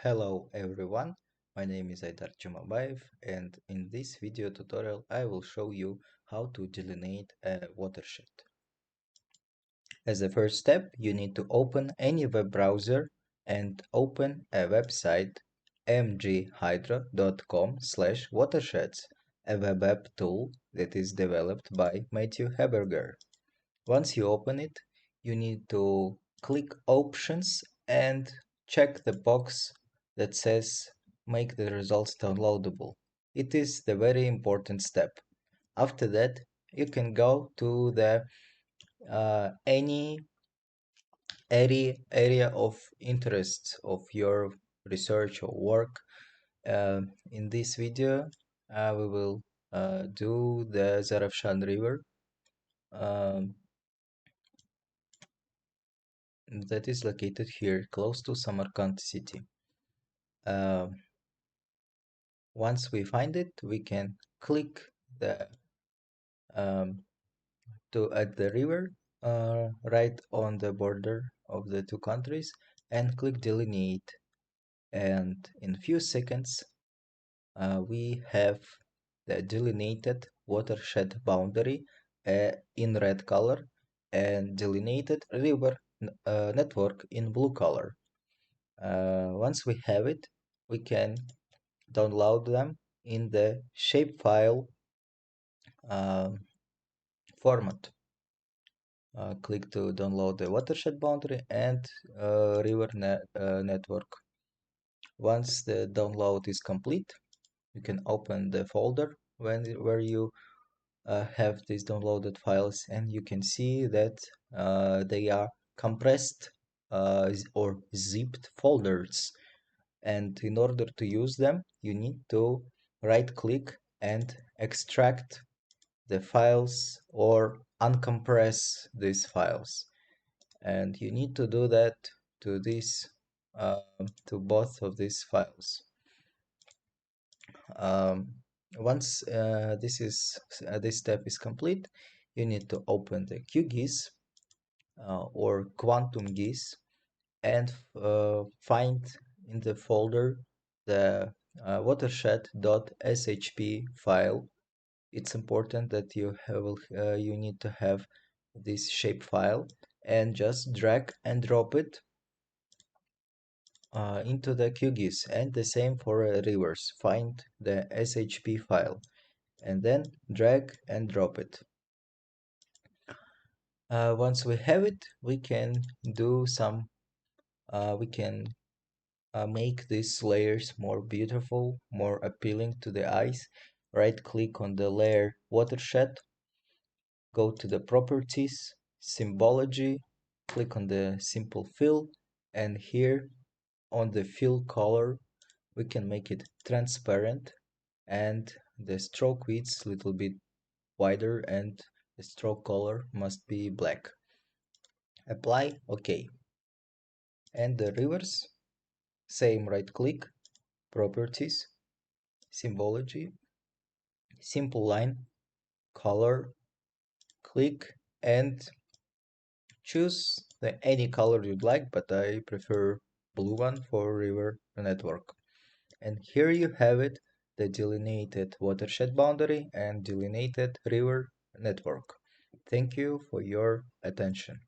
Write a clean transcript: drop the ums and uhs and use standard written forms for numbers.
Hello everyone, my name is Aidar Zhumabaev, and in this video tutorial I will show you how to delineate a watershed. As a first step, you need to open any web browser and open a website mghydro.com/watersheds, a web app tool that is developed by Matthew Heberger. Once you open it, you need to click Options and check the box that says Make the results downloadable. It is the very important step. After that, you can go to the any area of interest of your research or work. In this video, we will do the Zarafshan River. That is located here close to Samarkand city. Once we find it, we can click the to add the river right on the border of the two countries and click delineate, and in few seconds we have the delineated watershed boundary in red color and delineated river network in blue color. Once we have it, we can download them in the shapefile format. Click to download the watershed boundary and river network. Once the download is complete, you can open the folder where you have these downloaded files, and you can see that they are compressed or zipped folders. And in order to use them, you need to right click and extract the files or uncompress these files, and you need to do that to this to both of these files. Once this step is complete, you need to open the QGIS or Quantum GIS and find in the folder the watershed.shp file. It's important that you need to have this shape file and just drag and drop it into the QGIS, and the same for rivers. Find the SHP file and then drag and drop it. Once we have it, we can do some we can make these layers more beautiful, more appealing to the eyes. Right click on the layer watershed, go to the properties, symbology, click on the simple fill, and here on the fill color we can make it transparent and the stroke width a little bit wider, and the stroke color must be black. Apply, OK. And the rivers, same, right click, properties, symbology, simple line, color, click and choose any color you'd like, but I prefer blue one for river network. And here you have it, the delineated watershed boundary and delineated river network. Thank you for your attention.